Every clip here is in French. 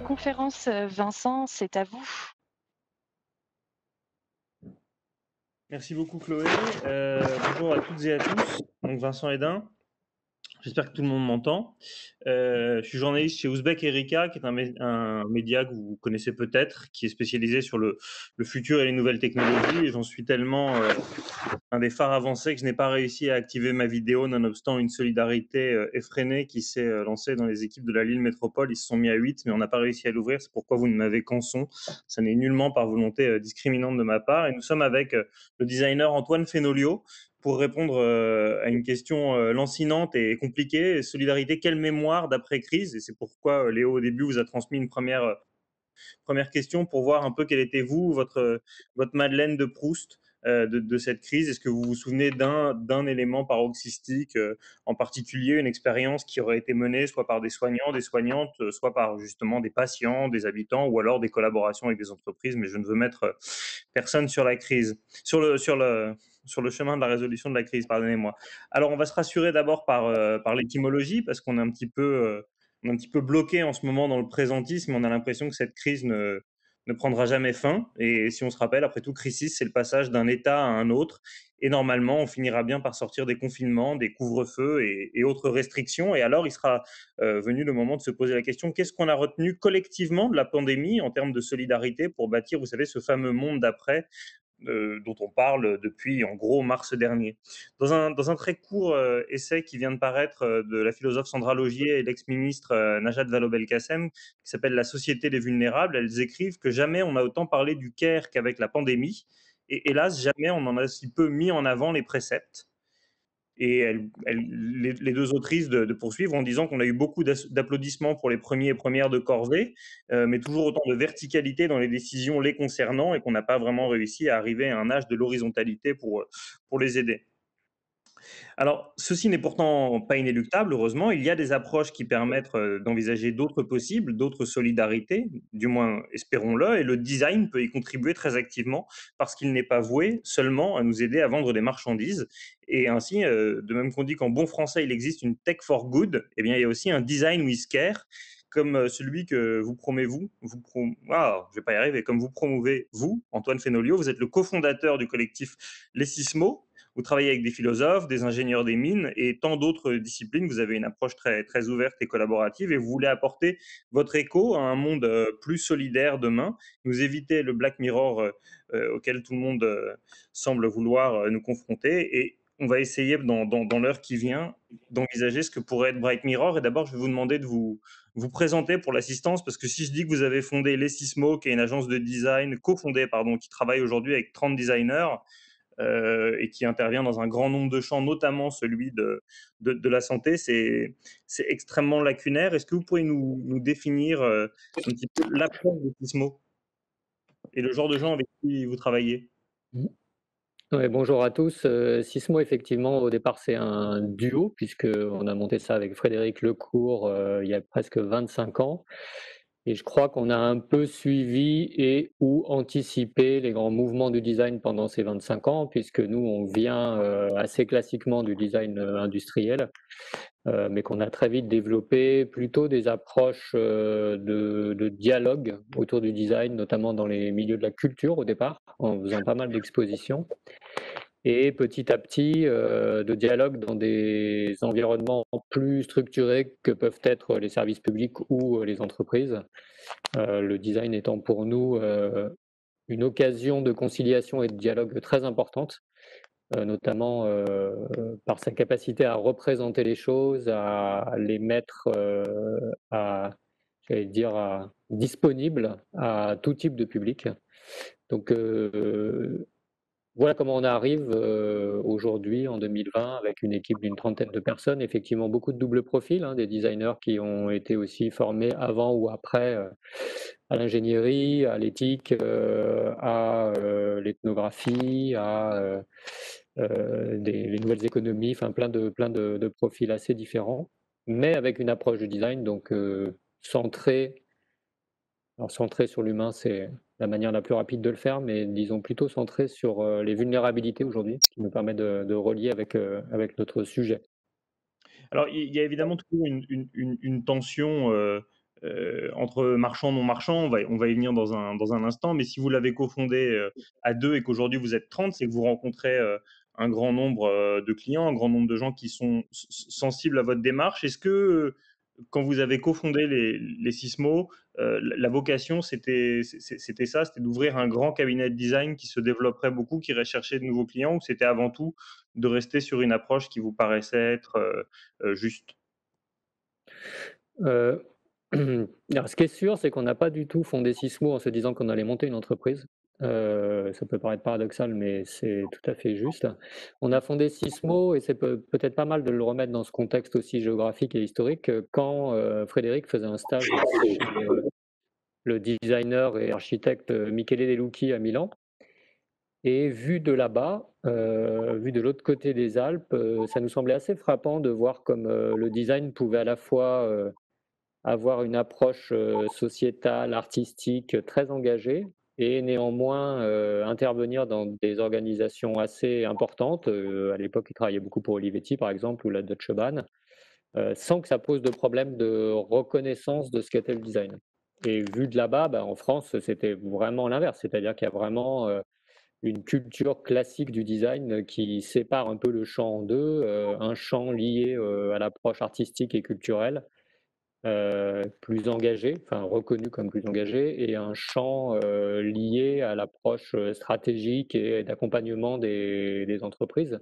conférence, Vincent, c'est à vous. Merci beaucoup Chloé. Bonjour à toutes et à tous. Donc Vincent Hédin. J'espère que tout le monde m'entend. Je suis journaliste chez Ouzbek Erika, qui est un média que vous connaissez peut-être, qui est spécialisé sur le futur et les nouvelles technologies. Et j'en suis tellement un des phares avancés que je n'ai pas réussi à activer ma vidéo, nonobstant une solidarité effrénée qui s'est lancée dans les équipes de la Lille Métropole. Ils se sont mis à 8, mais on n'a pas réussi à l'ouvrir. C'est pourquoi vous ne m'avez qu'en son. Ça n'est nullement par volonté discriminante de ma part. Et nous sommes avec le designer Antoine Fenolio pour répondre à une question lancinante et compliquée. Solidarité, quelle mémoire d'après-crise? Et c'est pourquoi Léo, au début, vous a transmis une première question pour voir un peu quelle était vous, votre Madeleine de Proust de cette crise. Est-ce que vous vous souvenez d'un élément paroxystique en particulier, une expérience qui aurait été menée soit par des soignants, des soignantes, soit par justement des patients, des habitants, ou alors des collaborations avec des entreprises, mais je ne veux mettre personne sur la crise, sur le chemin de la résolution de la crise, pardonnez-moi. Alors, on va se rassurer d'abord par l'étymologie, parce qu'on est un petit peu on est un petit peu bloqué en ce moment dans le présentisme. On a l'impression que cette crise ne prendra jamais fin. Et si on se rappelle, après tout, crisis, c'est le passage d'un état à un autre. Et normalement, on finira bien par sortir des confinements, des couvre-feux et autres restrictions. Et alors, il sera venu le moment de se poser la question, qu'est-ce qu'on a retenu collectivement de la pandémie en termes de solidarité pour bâtir, vous savez, ce fameux monde d'après dont on parle depuis en gros mars dernier. Dans un très court essai qui vient de paraître de la philosophe Sandra Logier et l'ex-ministre Najat Vallaud-Belkacem, qui s'appelle La société des vulnérables, elles écrivent que jamais on a autant parlé du care qu'avec la pandémie, et hélas, jamais on en a si peu mis en avant les préceptes. Et les deux autrices de poursuivre en disant qu'on a eu beaucoup d'applaudissements pour les premiers et premières de corvée, mais toujours autant de verticalité dans les décisions les concernant et qu'on n'a pas vraiment réussi à arriver à un âge de l'horizontalité pour les aider. Alors, ceci n'est pourtant pas inéluctable, heureusement. Il y a des approches qui permettent d'envisager d'autres possibles, d'autres solidarités, du moins espérons-le, et le design peut y contribuer très activement parce qu'il n'est pas voué seulement à nous aider à vendre des marchandises. Et ainsi, de même qu'on dit qu'en bon français, il existe une tech for good, eh bien, il y a aussi un design with care, comme celui que vous je vais pas y arriver, comme vous promouvez, vous, Antoine Fenolio, vous êtes le cofondateur du collectif Les Sismos. Vous travaillez avec des philosophes, des ingénieurs des mines et tant d'autres disciplines. Vous avez une approche très, très ouverte et collaborative et vous voulez apporter votre écho à un monde plus solidaire demain, nous éviter le Black Mirror auquel tout le monde semble vouloir nous confronter. Et on va essayer dans l'heure qui vient d'envisager ce que pourrait être Bright Mirror. Et d'abord, je vais vous demander de vous présenter pour l'assistance, parce que si je dis que vous avez fondé Les Sismo, qui est une agence de design, cofondée, pardon, qui travaille aujourd'hui avec 30 designers, et qui intervient dans un grand nombre de champs, notamment celui de la santé, c'est extrêmement lacunaire. Est-ce que vous pourriez nous définir un petit peu l'approche de Sismo et le genre de gens avec qui vous travaillez? Mmh. Ouais, bonjour à tous. Sismo, effectivement, au départ, c'est un duo puisqu'on a monté ça avec Frédéric Lecourt, il y a presque 25 ans, et je crois qu'on a un peu suivi et ou anticipé les grands mouvements du design pendant ces 25 ans, puisque nous, on vient, assez classiquement du design, industriel, mais qu'on a très vite développé plutôt des approches, de dialogue autour du design, notamment dans les milieux de la culture au départ, en faisant pas mal d'expositions, et petit à petit, de dialogue dans des environnements plus structurés que peuvent être les services publics ou les entreprises. Le design étant pour nous, une occasion de conciliation et de dialogue très importante, notamment, par sa capacité à représenter les choses, à les mettre, j'allais dire, disponibles à tout type de public. Donc, voilà comment on arrive, aujourd'hui en 2020 avec une équipe d'une trentaine de personnes. Effectivement, beaucoup de double profil, hein, des designers qui ont été aussi formés avant ou après, à l'ingénierie, à l'éthique, à, l'ethnographie, à, les nouvelles économies, enfin plein de profils assez différents, mais avec une approche du design donc, centrée. Alors centré sur l'humain, c'est la manière la plus rapide de le faire, mais disons plutôt centré sur, les vulnérabilités aujourd'hui, ce qui nous permet de relier avec notre sujet. Alors, il y a évidemment toujours une tension entre marchand, non marchand, on va y venir dans un instant, mais si vous l'avez cofondé à deux et qu'aujourd'hui vous êtes 30, c'est que vous rencontrez un grand nombre de clients, un grand nombre de gens qui sont sensibles à votre démarche. Est-ce que quand vous avez cofondé les Sismo, la vocation, c'était ça, c'était d'ouvrir un grand cabinet de design qui se développerait beaucoup, qui irait chercher de nouveaux clients, ou c'était avant tout de rester sur une approche qui vous paraissait être juste? Heu, alors ce qui est sûr, c'est qu'on n'a pas du tout fondé Sismo en se disant qu'on allait monter une entreprise. Ça peut paraître paradoxal, mais c'est tout à fait juste. On a fondé Sismo et c'est peut-être pas mal de le remettre dans ce contexte aussi géographique et historique, quand, Frédéric faisait un stage chez, le designer et architecte, Michele De Lucchi à Milan. Et vu de là-bas, vu de l'autre côté des Alpes, ça nous semblait assez frappant de voir comme, le design pouvait à la fois, avoir une approche, sociétale, artistique, très engagée et néanmoins, intervenir dans des organisations assez importantes. À l'époque, il travaillait beaucoup pour Olivetti, par exemple, ou la Deutsche Bahn, sans que ça pose de problème de reconnaissance de ce qu'était le design. Et vu de là-bas, bah, en France, c'était vraiment l'inverse. C'est-à-dire qu'il y a vraiment, une culture classique du design qui sépare un peu le champ en 2, un champ lié, à l'approche artistique et culturelle, plus engagé, enfin reconnu comme plus engagé, et un champ, lié à l'approche, stratégique et d'accompagnement des entreprises.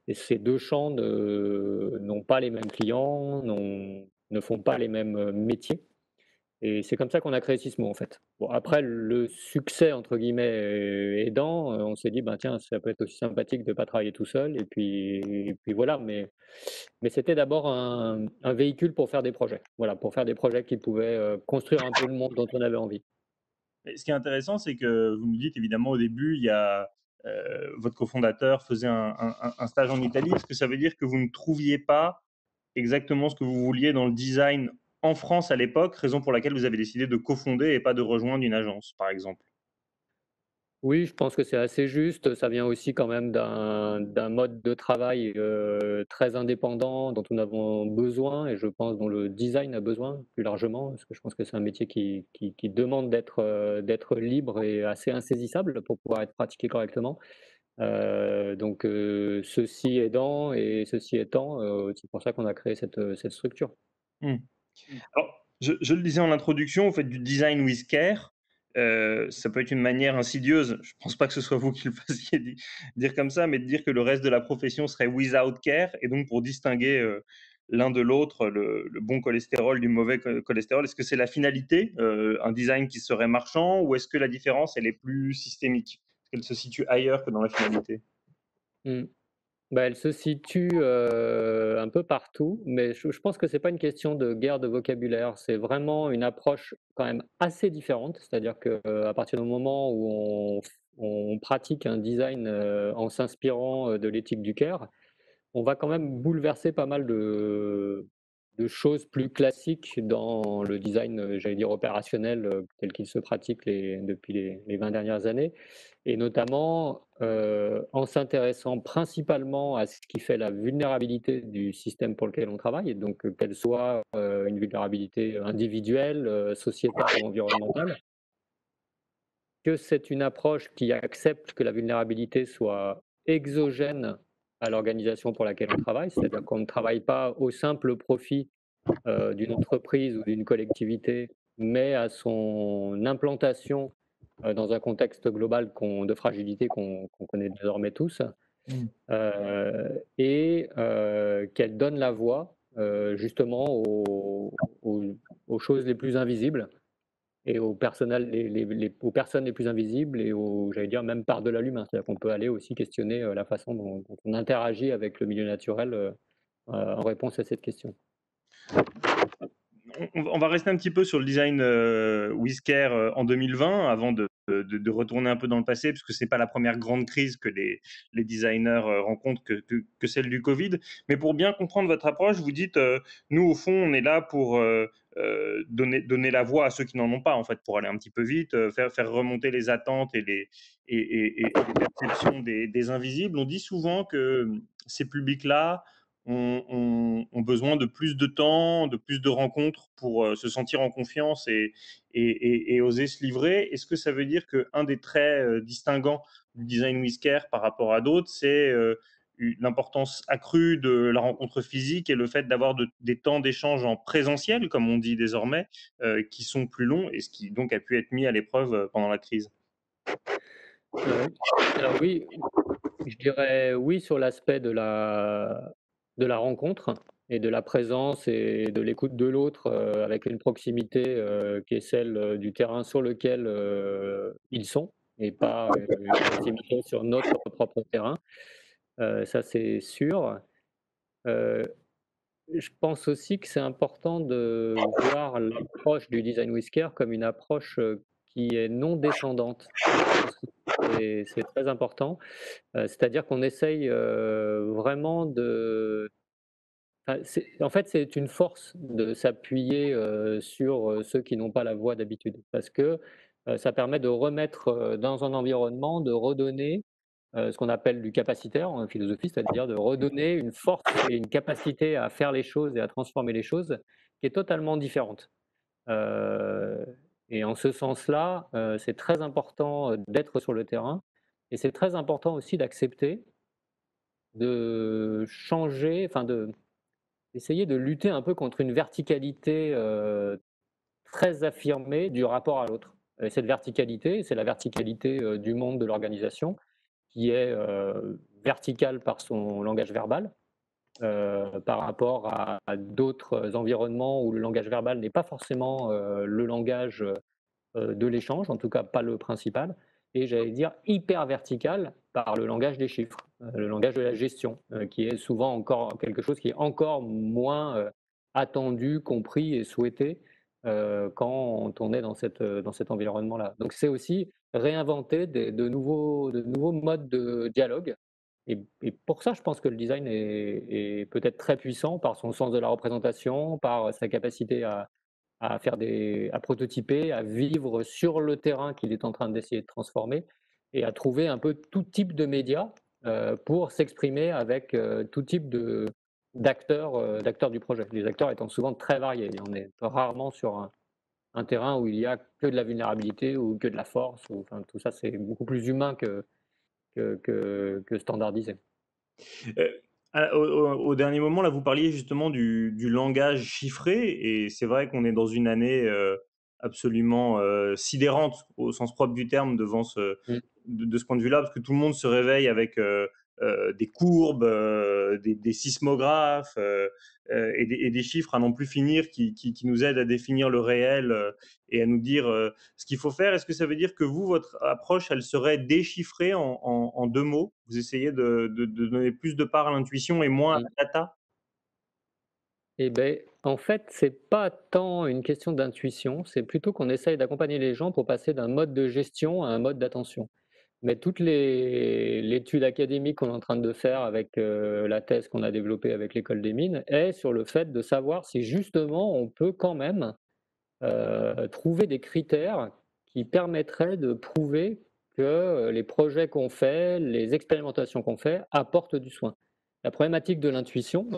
Et ces 2 champs n'ont pas les mêmes clients, ne font pas les mêmes, métiers. Et c'est comme ça qu'on a créé Sismo, en fait. Bon, après le «succès» entre guillemets, aidant, on s'est dit: «Ben, tiens, ça peut être aussi sympathique de ne pas travailler tout seul» et puis voilà, mais c'était d'abord un véhicule pour faire des projets. Voilà, pour faire des projets qui pouvaient, construire un peu le monde dont on avait envie. Et ce qui est intéressant, c'est que vous me dites évidemment au début, il y a votre cofondateur faisait un stage en Italie. Est-ce que ça veut dire que vous ne trouviez pas exactement ce que vous vouliez dans le design en France à l'époque, raison pour laquelle vous avez décidé de cofonder et pas de rejoindre une agence, par exemple? Oui, je pense que c'est assez juste. Ça vient aussi quand même d'un mode de travail, très indépendant dont nous avons besoin et je pense dont le design a besoin plus largement. Parce que je pense que c'est un métier qui demande d'être libre et assez insaisissable pour pouvoir être pratiqué correctement. Donc ceci aidant et ceci étant, c'est pour ça qu'on a créé cette structure. Mmh. Alors, je le disais en introduction, vous faites du design with care. Ça peut être une manière insidieuse, je ne pense pas que ce soit vous qui le fassiez dire comme ça, mais de dire que le reste de la profession serait without care, et donc pour distinguer l'un de l'autre, le bon cholestérol du mauvais cholestérol. Est-ce que c'est la finalité, un design qui serait marchand, ou est-ce que la différence, elle est plus systémique? Est-ce qu'elle se situe ailleurs que dans la finalité? Mmh. Bah, elle se situe, un peu partout, mais je pense que c'est pas une question de guerre de vocabulaire, c'est vraiment une approche quand même assez différente. C'est-à-dire que, à partir du moment où on pratique un design, en s'inspirant, de l'éthique du Caire, on va quand même bouleverser pas mal de choses plus classiques dans le design, j'allais dire opérationnel, tel qu'il se pratique depuis les 20 dernières années et notamment, en s'intéressant principalement à ce qui fait la vulnérabilité du système pour lequel on travaille et donc, qu'elle soit, une vulnérabilité individuelle, sociétale ou environnementale. Que c'est une approche qui accepte que la vulnérabilité soit exogène à l'organisation pour laquelle on travaille, c'est-à-dire qu'on ne travaille pas au simple profit, d'une entreprise ou d'une collectivité, mais à son implantation, dans un contexte global de fragilité qu'on connaît désormais tous, Mmh. qu'elle donne la voix, justement aux aux choses les plus invisibles et aux personnes les plus invisibles et aux j'allais dire même par-delà l'humain. C'est-à-dire qu'on peut aller aussi questionner, la façon dont on interagit avec le milieu naturel, en réponse à cette question. On va rester un petit peu sur le design Whisker en 2020 avant de retourner un peu dans le passé, puisque ce n'est pas la première grande crise que les designers rencontrent que celle du Covid. Mais pour bien comprendre votre approche, vous dites, nous, au fond, on est là pour donner la voix à ceux qui n'en ont pas, en fait, pour aller un petit peu vite, faire remonter les attentes et les perceptions des invisibles. On dit souvent que ces publics-là ont besoin de plus de temps, de plus de rencontres pour se sentir en confiance et oser se livrer. Est-ce que ça veut dire qu'un des traits distinguants du design with care par rapport à d'autres, c'est l'importance accrue de la rencontre physique et le fait d'avoir des temps d'échange en présentiel, comme on dit désormais, qui sont plus longs et ce qui donc a pu être mis à l'épreuve pendant la crise? Oui. Alors oui, je dirais oui sur l'aspect de la rencontre et de la présence et de l'écoute de l'autre, avec une proximité, qui est celle, du terrain sur lequel, ils sont et pas, une proximité sur notre propre terrain. Ça c'est sûr. Heu, je pense aussi que c'est important de voir l'approche du design with care comme une approche, qui est non descendante. Je pense que c'est très important. C'est-à-dire qu'on essaye, vraiment de en fait, c'est une force de s'appuyer, sur, ceux qui n'ont pas la voix d'habitude. Parce que, ça permet de remettre, dans un environnement, de redonner, ce qu'on appelle du capacitaire en philosophie, c'est-à-dire de redonner une force et une capacité à faire les choses et à transformer les choses qui est totalement différente. Heu et en ce sens-là, c'est très important, d'être sur le terrain et c'est très important aussi d'accepter de changer, enfin d'essayer de lutter un peu contre une verticalité, très affirmée du rapport à l'autre. Et cette verticalité, c'est la verticalité, du monde de l'organisation qui est, verticale par son langage verbal, par rapport à d'autres environnements où le langage verbal n'est pas forcément, le langage, de l'échange, en tout cas pas le principal, et j'allais dire hyper vertical par le langage des chiffres, le langage de la gestion, qui est souvent encore quelque chose qui est encore moins, attendu, compris et souhaité, quand on est dans cet environnement-là. Donc c'est aussi réinventer de nouveaux modes de dialogue et pour ça, je pense que le design est peut-être très puissant par son sens de la représentation, par sa capacité à prototyper, à vivre sur le terrain qu'il est en train d'essayer de transformer et à trouver un peu tout type de médias, pour s'exprimer avec, tout type d'acteurs du projet. Les acteurs étant souvent très variés. On est rarement sur un terrain où il y a que de la vulnérabilité ou que de la force ou enfin tout ça, c'est beaucoup plus humain que standardisé. Heu, au dernier moment, là, vous parliez justement du langage chiffré et c'est vrai qu'on est dans une année, absolument, sidérante au sens propre du terme devant Mmh. de ce point de vue-là, parce que tout le monde se réveille avec, des courbes, des sismographes, et des chiffres à n'en plus finir qui nous aident à définir le réel, et à nous dire, ce qu'il faut faire. Est-ce que ça veut dire que vous, votre approche, elle serait déchiffrée en 2 mots? Vous essayez de donner plus de part à l'intuition et moins à Mmh. la data? Et beh, en fait, c'est pas tant une question d'intuition, c'est plutôt qu'on essaye d'accompagner les gens pour passer d'un mode de gestion à un mode d'attention. Mais toute l'étude académique qu'on est en train de faire avec, la thèse qu'on a développée avec l'école des mines est sur le fait de savoir si justement on peut quand même, trouver des critères qui permettraient de prouver que, les projets qu'on fait, les expérimentations qu'on fait apportent du soin. La problématique de l'intuition,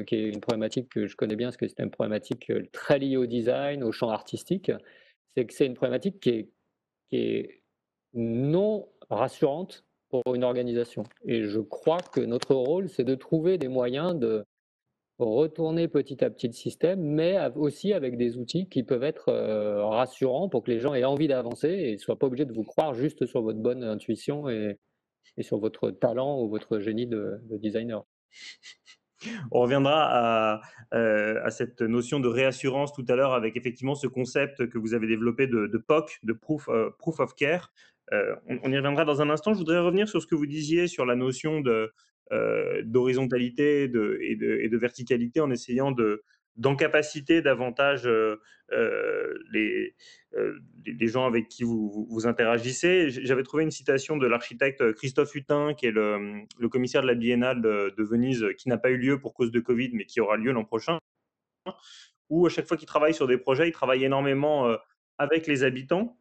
qui est une problématique que je connais bien parce que c'est une problématique, très liée au design, au champ artistique, c'est que c'est une problématique qui est non rassurante pour une organisation et je crois que notre rôle, c'est de trouver des moyens de retourner petit à petit le système, mais aussi avec des outils qui peuvent être rassurants pour que les gens aient envie d'avancer et ne soient pas obligés de vous croire juste sur votre bonne intuition et sur votre talent ou votre génie de designer. On reviendra à cette notion de réassurance tout à l'heure avec effectivement ce concept que vous avez développé de POC, de Proof of Care. On y reviendra dans un instant. Je voudrais revenir sur ce que vous disiez sur la notion d'horizontalité et de verticalité en essayant d'encapaciter davantage les gens avec qui vous interagissez. J'avais trouvé une citation de l'architecte Christophe Hutin, qui est le commissaire de la Biennale de Venise, qui n'a pas eu lieu pour cause de Covid, mais qui aura lieu l'an prochain, où à chaque fois qu'il travaille sur des projets, il travaille énormément avec les habitants,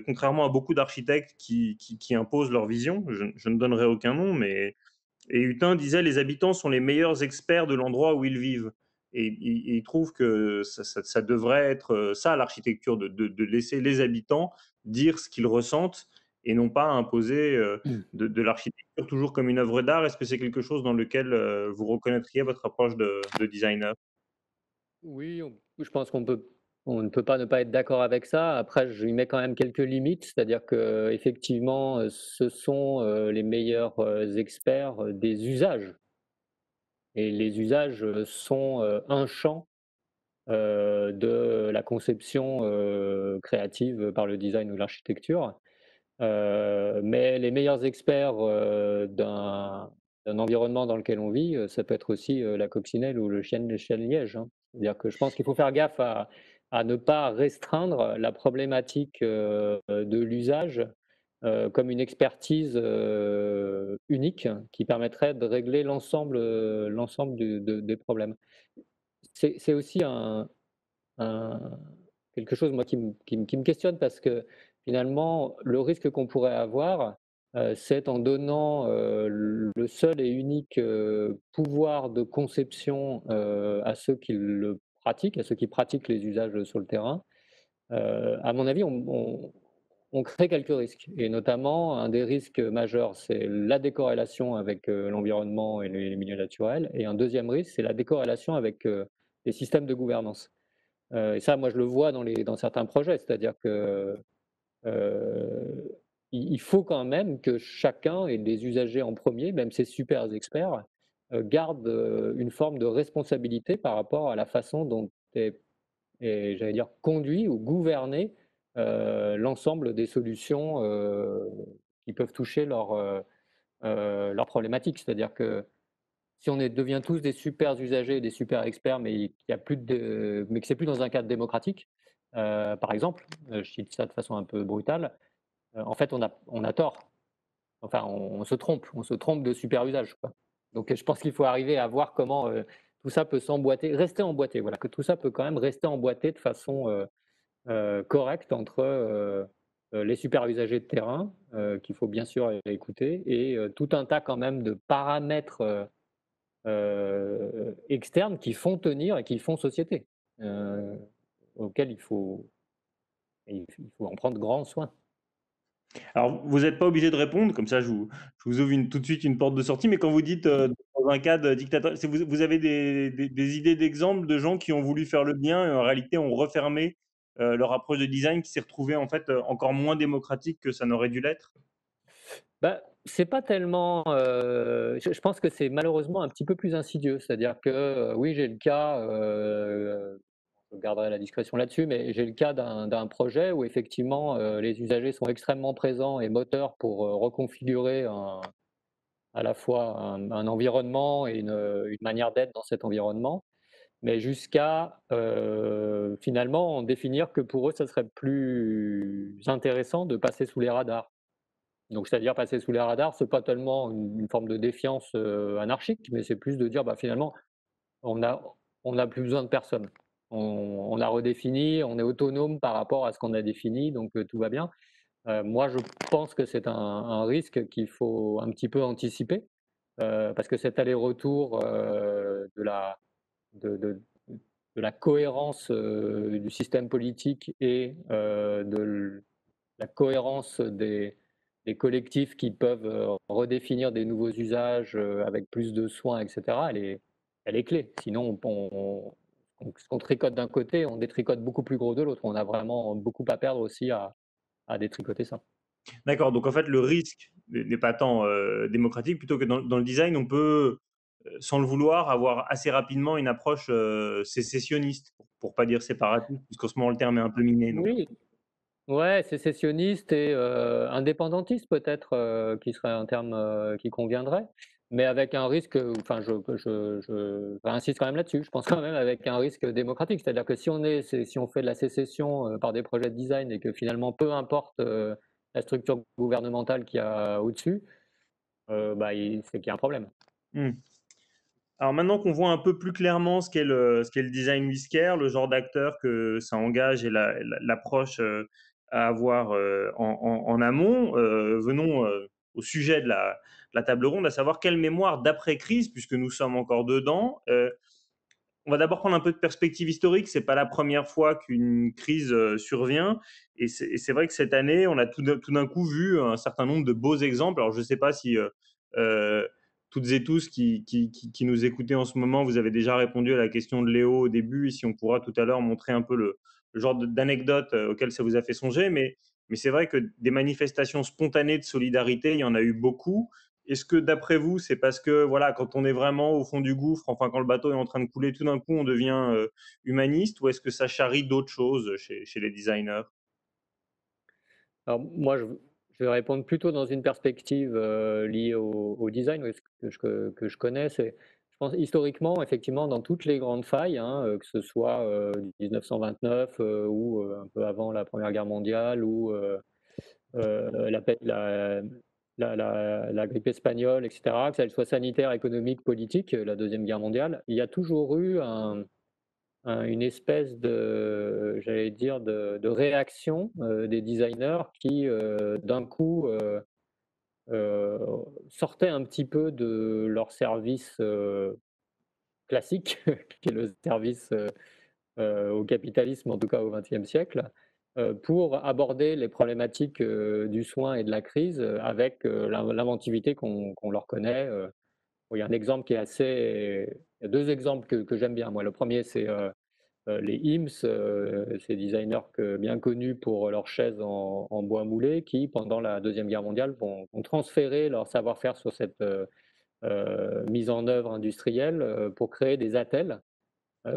contrairement à beaucoup d'architectes qui imposent leur vision. Je ne donnerai aucun nom, mais Et Hutin disait: «Les habitants sont les meilleurs experts de l'endroit où ils vivent». Et il trouve que ça devrait être ça l'architecture, de laisser les habitants dire ce qu'ils ressentent et non pas imposer de l'architecture toujours comme une œuvre d'art. Est-ce que c'est quelque chose dans lequel vous reconnaîtriez votre approche de designer? Oui, je pense on ne peut pas ne pas être d'accord avec ça. Après, je lui mets quand même quelques limites, c'est-à-dire qu'effectivement, ce sont, les meilleurs, experts, des usages et les usages, sont, un champ, de la conception, créative par le design ou l'architecture. Mais les meilleurs experts, d'un environnement dans lequel on vit, ça peut être aussi, la coccinelle ou le chien de liège, hein. C'est-à-dire que je pense qu'il faut faire gaffe à ne pas restreindre la problématique, de l'usage, comme une expertise, unique qui permettrait de régler l'ensemble des problèmes. C'est aussi un quelque chose moi qui me questionne parce que finalement le risque qu'on pourrait avoir, c'est en donnant, le seul et unique, pouvoir de conception, à ceux qui le pratiquent, à ceux qui pratiquent les usages sur le terrain. À mon avis, on crée quelques risques et notamment un des risques majeurs, c'est la décorrélation avec, l'environnement et les milieux naturels et un deuxième risque, c'est la décorrélation avec, les systèmes de gouvernance. Et ça, moi, je le vois dans certains projets, c'est-à-dire que, il faut quand même que chacun et les usagers en premier, même ces super experts, gardent, une forme de responsabilité par rapport à la façon dont est j'allais dire conduit ou gouverné, l'ensemble des solutions, qui peuvent toucher leurs problématiques. C'est-à-dire que si on devient tous des super usagers, des super experts, mais qu'il y a plus mais que c'est plus dans un cadre démocratique, par exemple, je cite ça de façon un peu brutale, en fait, on a tort. Enfin, on se trompe de super usage, quoi. Donc, je pense qu'il faut arriver à voir comment tout ça peut s'emboîter, rester emboîté, voilà, que tout ça peut quand même rester emboîté de façon correcte entre les super usagers de terrain, qu'il faut bien sûr écouter, et tout un tas quand même de paramètres. Externes qui font tenir et qui font société, heu, auxquels il faut en prendre grand soin. Alors, vous n'êtes pas obligé de répondre, comme ça je vous ouvre tout de suite une porte de sortie, mais quand vous dites dans un cadre dictatorial, vous avez des idées d'exemples de gens qui ont voulu faire le bien et en réalité ont refermé leur approche de design qui s'est retrouvée en fait encore moins démocratique que ça n'aurait dû l'être? Bah, c'est pas tellement, je pense que c'est malheureusement un petit peu plus insidieux. C'est-à-dire que, oui, j'ai le cas, je garderai la discrétion là-dessus, mais j'ai le cas d'un projet où effectivement, les usagers sont extrêmement présents et moteurs pour, reconfigurer à la fois un environnement et une manière d'être dans cet environnement. Mais jusqu'à, finalement en définir que pour eux, ça serait plus intéressant de passer sous les radars. Donc c'est-à-dire passer sous les radars, c'est pas tellement une forme de défiance, anarchique, mais c'est plus de dire: «Bah, finalement, on a on n'a plus besoin de personne. On a redéfini, on est autonome par rapport à ce qu'on a défini, donc tout va bien». Moi, je pense que c'est un risque qu'il faut un petit peu anticiper, parce que cet aller-retour, de de la cohérence, du système politique et la cohérence des collectifs qui peuvent, redéfinir des nouveaux usages, avec plus de soin et cetera, elle est clé. Sinon ce qu'on tricote d'un côté, on détricote beaucoup plus gros de l'autre. On a vraiment beaucoup à perdre aussi à détricoter ça. D'accord, donc en fait, le risque n'est pas tant, démocratique, plutôt que dans le design, on peut, sans le vouloir, avoir assez rapidement une approche, sécessionniste, pour pas dire séparatiste, puisqu'en ce moment le terme est un peu miné, donc Oui, ouais, sécessionniste et indépendantiste peut-être, qui serait un terme, qui conviendrait, mais avec un risque, enfin je réinsiste quand même là-dessus. Je pense quand même avec un risque démocratique. C'est-à-dire que si on fait de la sécession, par des projets de design et que finalement peu importe, la structure gouvernementale qu'il y a au-dessus, bah, c'est qu'il y a un problème. mmh. Alors maintenant qu'on voit un peu plus clairement ce qu'est le design whisker, le genre d'acteur que ça engage et l'approche, à avoir, en amont, venons, au sujet de la table ronde, à savoir quelle mémoire d'après-crise, puisque nous sommes encore dedans. On va d'abord prendre un peu de perspective historique. C'est pas la première fois qu'une crise survient. Et c'est vrai que cette année, on a tout d'un coup vu un certain nombre de beaux exemples. Alors, je ne sais pas si toutes et tous qui nous écoutez en ce moment, vous avez déjà répondu à la question de Léo au début, et si on pourra tout à l'heure montrer un peu le genre d'anecdote auquel ça vous a fait songer. Mais c'est vrai que des manifestations spontanées de solidarité, il y en a eu beaucoup. Est-ce que d'après vous, c'est parce que voilà, quand on est vraiment au fond du gouffre, enfin quand le bateau est en train de couler, tout d'un coup on devient humaniste, ou est-ce que ça charrie d'autres choses chez les designers? Alors moi, je vais répondre plutôt dans une perspective liée au design, oui, que je connais. Je pense historiquement, effectivement, dans toutes les grandes failles, hein, que ce soit 1929 ou un peu avant la Première Guerre mondiale ou la, pa- la grippe espagnole, etc., que ça soit sanitaire, économique, politique, la Deuxième Guerre mondiale, il y a toujours eu une espèce de, j'allais dire, de réaction des designers qui, d'un coup, euh, sortaient un petit peu de leur service classique, qui est le service au capitalisme, en tout cas au XXe siècle, pour aborder les problématiques du soin et de la crise avec l'inventivité qu'on leur connaît. Bon, il y a un exemple qui est assez. Il y a deux exemples que j'aime bien. Moi, le premier, c'est les IMS, ces designers bien connus pour leurs chaises en bois moulé, qui, pendant la Deuxième Guerre mondiale, vont transférer leur savoir-faire sur cette mise en œuvre industrielle pour créer des attelles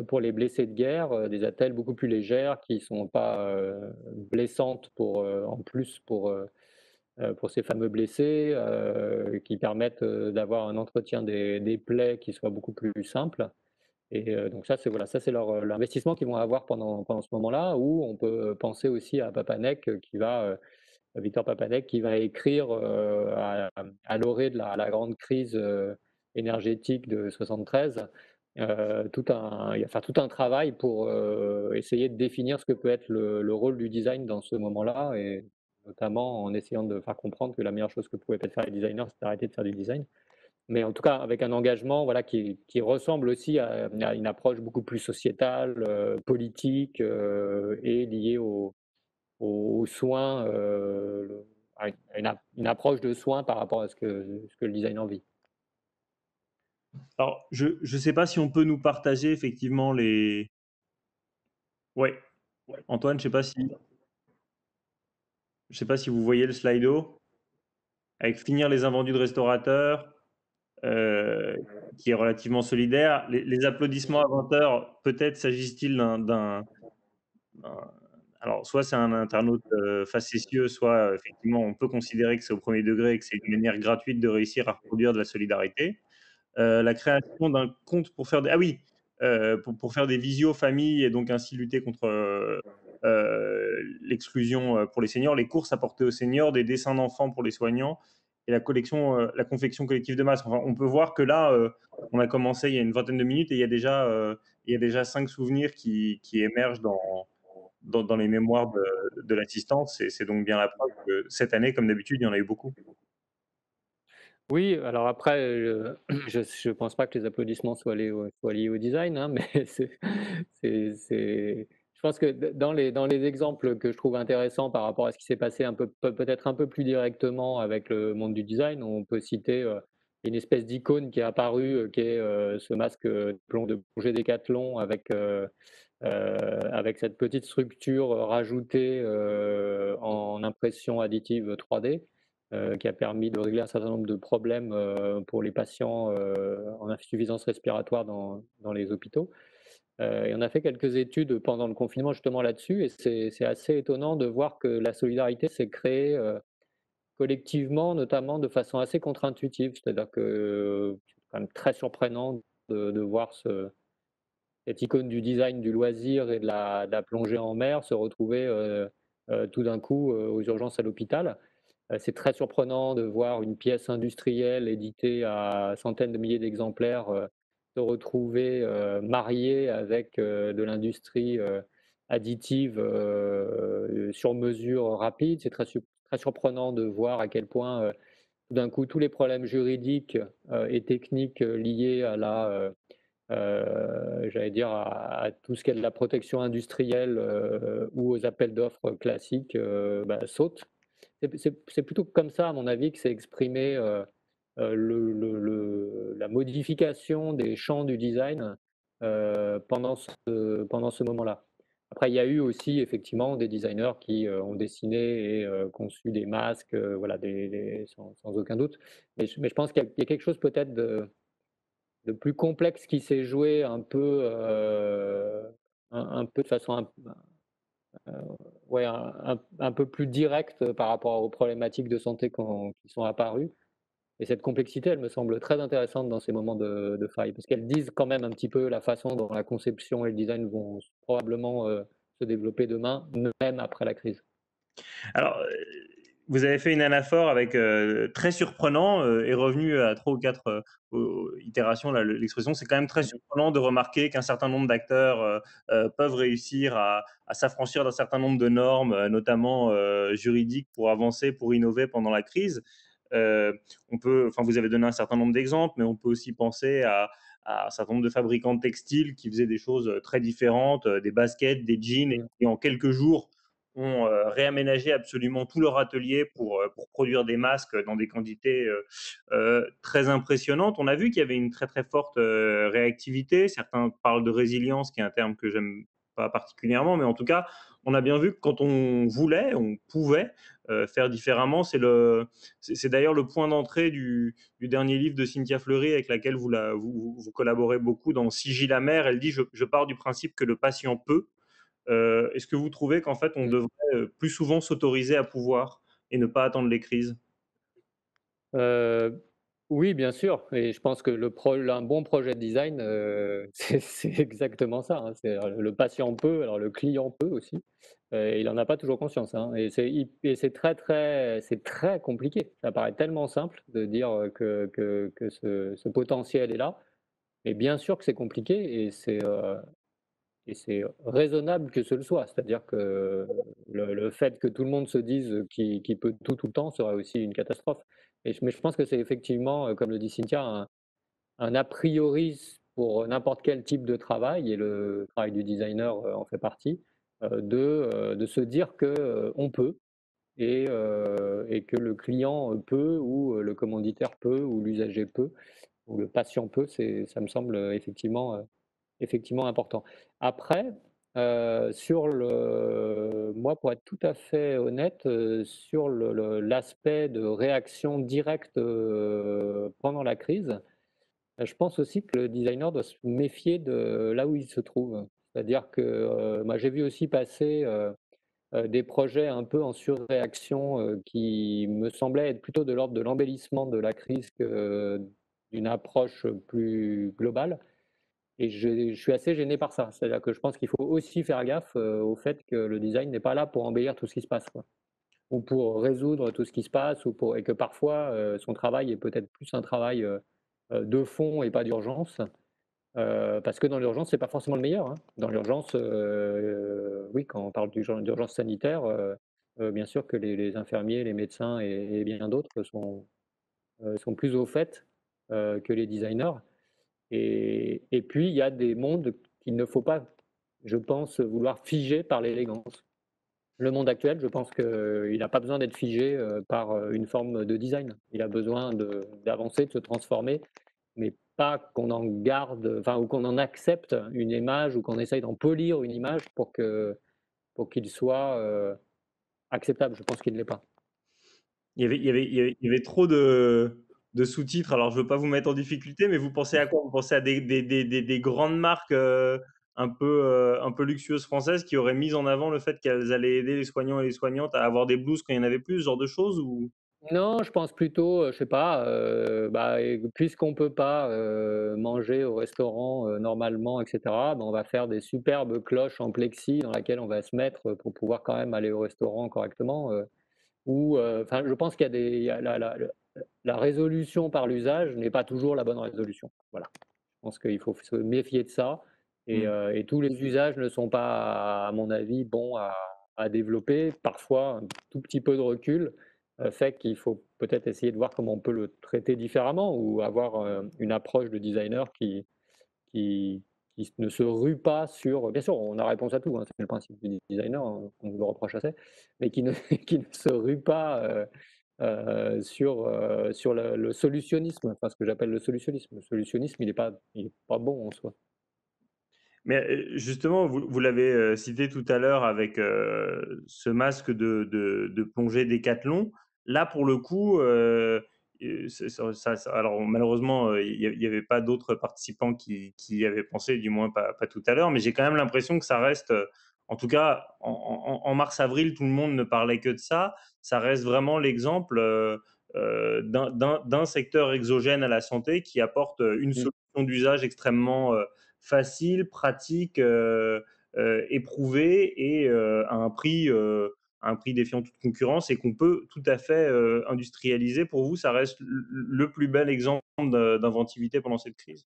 pour les blessés de guerre, des attelles beaucoup plus légères qui ne sont pas blessantes en plus pour ces fameux blessés, qui permettent d'avoir un entretien des plaies qui soit beaucoup plus simple. Et donc ça, c'est voilà, ça c'est l'investissement qu'ils vont avoir pendant ce moment-là, où on peut penser aussi à Papanek Victor Papanek qui va écrire à l'orée de la grande crise énergétique de 73, il va faire tout un travail pour essayer de définir ce que peut être le rôle du design dans ce moment-là, et notamment en essayant de faire comprendre que la meilleure chose que pouvaient peut-être faire les designers, c'est d'arrêter de faire du design. Mais en tout cas, avec un engagement voilà, qui ressemble aussi à une approche beaucoup plus sociétale, politique et liée aux soins, une approche de soins par rapport à ce que le designer vit. Alors, je ne sais pas si on peut nous partager effectivement les. Ouais, Antoine, je sais pas si vous voyez le slido avec finir les invendus de restaurateurs, euh, qui est relativement solidaire. Les applaudissements à 20 heures, peut-être s'agisse-t-il d'un- alors, soit c'est un internaute facétieux, soit effectivement on peut considérer que c'est au premier degré et que c'est une manière gratuite de réussir à reproduire de la solidarité. La création d'un compte pour faire des. Ah oui, pour faire des visios famille et donc ainsi lutter contre l'exclusion pour les seniors, les courses apportées aux seniors, des dessins d'enfants pour les soignants et la confection collective de masques. Enfin, on peut voir que là, on a commencé il y a une vingtaine de minutes et il y a déjà 5 souvenirs qui émergent dans les mémoires de l'assistance. C'est donc bien la preuve que cette année, comme d'habitude, il y en a eu beaucoup. Oui, alors après, je ne pense pas que les applaudissements soient liés au design, hein, mais je pense que dans les exemples que je trouve intéressants par rapport à ce qui s'est passé peut-être un peu plus directement avec le monde du design, on peut citer une espèce d'icône qui est apparue, qui est ce masque de plongée Décathlon avec cette petite structure rajoutée en impression additive 3D, qui a permis de régler un certain nombre de problèmes pour les patients en insuffisance respiratoire dans les hôpitaux. Et on a fait quelques études pendant le confinement justement là-dessus, et c'est assez étonnant de voir que la solidarité s'est créée collectivement, notamment de façon assez contre-intuitive. C'est-à-dire que c'est quand même très surprenant de voir cette icône du design du loisir et de la plongée en mer se retrouver tout d'un coup aux urgences à l'hôpital. C'est très surprenant de voir une pièce industrielle éditée à centaines de milliers d'exemplaires se retrouver mariée avec de l'industrie additive sur mesure rapide. C'est très surprenant de voir à quel point tout d'un coup, tous les problèmes juridiques et techniques liés à j'allais dire, à tout ce qui est de la protection industrielle ou aux appels d'offres classiques sautent. C'est plutôt comme ça, à mon avis, que c'est exprimé la modification des champs du design pendant ce moment-là. Après, il y a eu aussi effectivement des designers qui ont dessiné et conçu des masques, voilà, sans aucun doute. Mais je pense qu'il y a quelque chose peut-être de plus complexe qui s'est joué un peu de façon ouais, un peu plus directe par rapport aux problématiques de santé qui sont apparues. Et cette complexité, elle me semble très intéressante dans ces moments de faille, parce qu'elles disent quand même un petit peu la façon dont la conception et le design vont probablement se développer demain, même après la crise. Alors, vous avez fait une anaphore avec très surprenant et revenu à 3 ou 4 itérations, là, l'expression. C'est quand même très surprenant de remarquer qu'un certain nombre d'acteurs peuvent réussir à s'affranchir d'un certain nombre de normes, notamment juridiques, pour avancer, pour innover pendant la crise. Euh, enfin, vous avez donné un certain nombre d'exemples, mais on peut aussi penser à un certain nombre de fabricants de textiles qui faisaient des choses très différentes, des baskets, des jeans, et Mm. qui en quelques jours ont réaménagé absolument tout leur atelier pour produire des masques dans des quantités très impressionnantes. On a vu qu'il y avait une très très forte réactivité. Certains parlent de résilience, qui est un terme que j'aime pas particulièrement, mais en tout cas, on a bien vu que quand on voulait, on pouvait faire différemment. C'est d'ailleurs le point d'entrée du dernier livre de Cynthia Fleury, avec laquelle vous collaborez beaucoup, dans Sigil amer. Elle dit: je pars du principe que le patient peut. Est-ce que vous trouvez qu'en fait, on Mm. devrait plus souvent s'autoriser à pouvoir et ne pas attendre les crises? Euh, oui, bien sûr, et je pense que un bon projet de design, c'est exactement ça, hein. Le patient peut, alors le client peut aussi, il n'en a pas toujours conscience, hein, et c'est très compliqué. Ça paraît tellement simple de dire que ce potentiel est là, mais bien sûr que c'est compliqué et c'est raisonnable que ce le soit. C'est-à-dire que le fait que tout le monde se dise qu'il peut tout le temps serait aussi une catastrophe. Mais je pense que c'est effectivement, comme le dit Cynthia, un a priori pour n'importe quel type de travail, et le travail du designer en fait partie, de se dire que on peut et que le client peut, ou le commanditaire peut, ou l'usager peut, ou le patient peut. Ça me semble effectivement important. Après, moi, pour être tout à fait honnête, sur l'aspect de réaction directe pendant la crise, je pense aussi que le designer doit se méfier de là où il se trouve. C'est-à-dire que moi, j'ai vu aussi passer des projets un peu en surréaction qui me semblaient être plutôt de l'ordre de l'embellissement de la crise que d'une approche plus globale. Et je suis assez gêné par ça. C'est-à-dire que je pense qu'il faut aussi faire gaffe au fait que le design n'est pas là pour embellir tout ce qui se passe, quoi. Ou pour résoudre tout ce qui se passe, et que parfois son travail est peut-être plus un travail de fond et pas d'urgence. Parce que dans l'urgence, c'est pas forcément le meilleur, hein. Dans l'urgence, oui, quand on parle d'urgence sanitaire, bien sûr que les infirmiers, les médecins et bien d'autres sont plus au fait que les designers. Et puis, il y a des mondes qu'il ne faut pas, je pense, vouloir figer par l'élégance. Le monde actuel, je pense qu'il n'a pas besoin d'être figé par une forme de design. Il a besoin d'avancer, de se transformer, mais pas qu'on en garde, enfin, ou qu'on en accepte une image, ou qu'on essaye d'en polir une image pour qu'il soit acceptable. Je pense qu'il ne l'est pas. Il y avait trop de sous-titres. Alors, je ne veux pas vous mettre en difficulté, mais vous pensez à quoi? Vous pensez à des grandes marques un peu luxueuses françaises, qui auraient mis en avant le fait qu'elles allaient aider les soignants et les soignantes à avoir des blouses quand il y en avait plus, ce genre de choses, ou... Non, je pense plutôt, je sais pas, puisqu'on peut pas manger au restaurant normalement, et cetera, on va faire des superbes cloches en plexi dans laquelle on va se mettre pour pouvoir quand même aller au restaurant correctement. Enfin, je pense qu'il y a il y a la résolution par l'usage n'est pas toujours la bonne résolution. Voilà. Je pense qu'il faut se méfier de ça, Hmm. et tous les usages ne sont pas, à mon avis, bons à développer. Parfois, un tout petit peu de recul fait qu'il faut peut-être essayer de voir comment on peut le traiter différemment ou avoir une approche de designer qui, qui ne se rue pas sur. Bien sûr, on a réponse à tout, hein, c'est le principe du designer, hein, on vous le reproche assez, mais qui ne, qui ne se rue pas sur le solutionnisme, enfin ce que j'appelle le solutionnisme. Le solutionnisme, il est pas bon en soi. Mais justement, vous l'avez cité tout à l'heure avec ce masque de plongée Décathlon. Là, pour le coup, alors malheureusement, il n'y avait pas d'autres participants qui y avaient pensé, du moins pas tout à l'heure, mais j'ai quand même l'impression que ça reste, en tout cas en mars-avril, tout le monde ne parlait que de ça. Ça reste vraiment l'exemple d'un secteur exogène à la santé qui apporte une Mm. solution d'usage extrêmement facile, pratique, éprouvé et à un prix défiant toute concurrence et qu'on peut tout à fait industrialiser. Pour vous, ça reste le plus bel exemple d'inventivité pendant cette crise?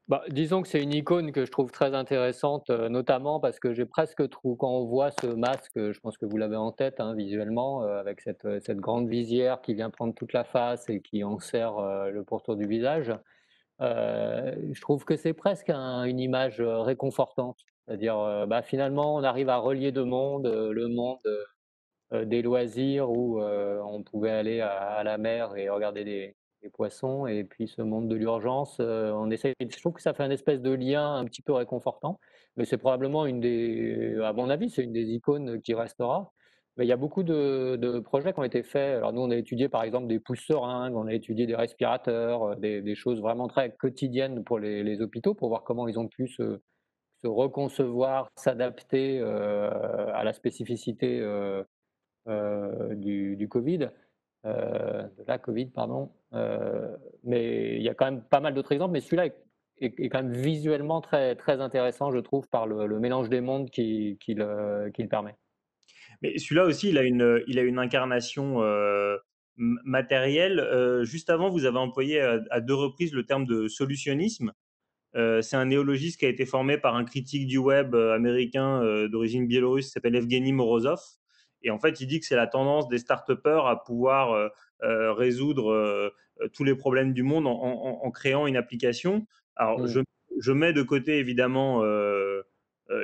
Bah, disons que c'est une icône que je trouve très intéressante, notamment parce que j'ai presque trou quand on voit ce masque, je pense que vous l'avez en tête, hein, visuellement, avec cette grande visière qui vient prendre toute la face et qui enserre, le pourtour du visage. Je trouve que c'est presque une image, réconfortante. C'est-à-dire, bah, finalement, on arrive à relier 2 mondes, le monde, des loisirs où, on pouvait aller à la mer et regarder des poissons et puis ce monde de l'urgence, on essaye je trouve que ça fait un espèce de lien un petit peu réconfortant, mais c'est probablement une des à mon avis, c'est une des icônes qui restera. Mais il y a beaucoup de projets qui ont été faits. Alors nous, on a étudié par exemple des pousse-seringues, on a étudié des respirateurs, des choses vraiment très quotidiennes pour les hôpitaux, pour voir comment ils ont pu se reconcevoir, s'adapter, à la spécificité, du Covid, de la Covid, pardon. Mais il y a quand même pas mal d'autres exemples, mais celui-là est quand même visuellement très, très intéressant, je trouve, par le mélange des mondes qui le permet. Mais celui-là aussi, il a une incarnation matérielle. Juste avant, vous avez employé à deux reprises le terme de solutionnisme. C'est un néologisme qui a été formé par un critique du web américain d'origine biélorusse qui s'appelle Evgeny Morozov. Et en fait, il dit que c'est la tendance des start-upers à pouvoir résoudre tous les problèmes du monde en créant une application. Alors, Mmh. je mets de côté évidemment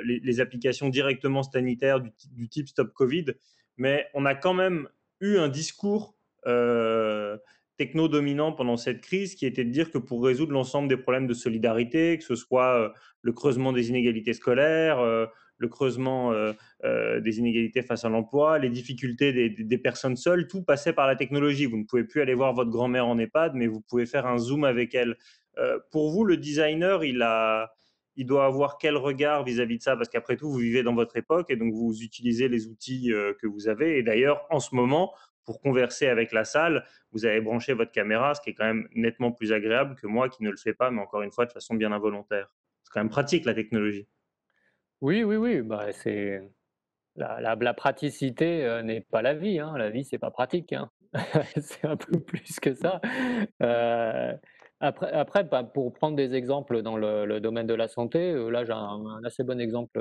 les applications directement sanitaires du type Stop Covid, mais on a quand même eu un discours techno-dominant pendant cette crise qui était de dire que pour résoudre l'ensemble des problèmes de solidarité, que ce soit le creusement des inégalités scolaires, le creusement des inégalités face à l'emploi, les difficultés des personnes seules, tout passait par la technologie. Vous ne pouvez plus aller voir votre grand-mère en EHPAD, mais vous pouvez faire un zoom avec elle. Pour vous, le designer, il doit avoir quel regard vis-à-vis de ça? Parce qu'après tout, vous vivez dans votre époque et donc vous utilisez les outils que vous avez. Et d'ailleurs, en ce moment, pour converser avec la salle, vous avez branché votre caméra, ce qui est quand même nettement plus agréable que moi qui ne le fais pas, mais encore une fois, de façon bien involontaire. C'est quand même pratique, la technologie. Oui, oui, oui, bah, c'est la praticité, n'est pas la vie, hein. La vie, c'est pas pratique, hein. C'est un peu plus que ça. Heu, après, bah, pour prendre des exemples dans le domaine de la santé, là, j'ai un assez bon exemple,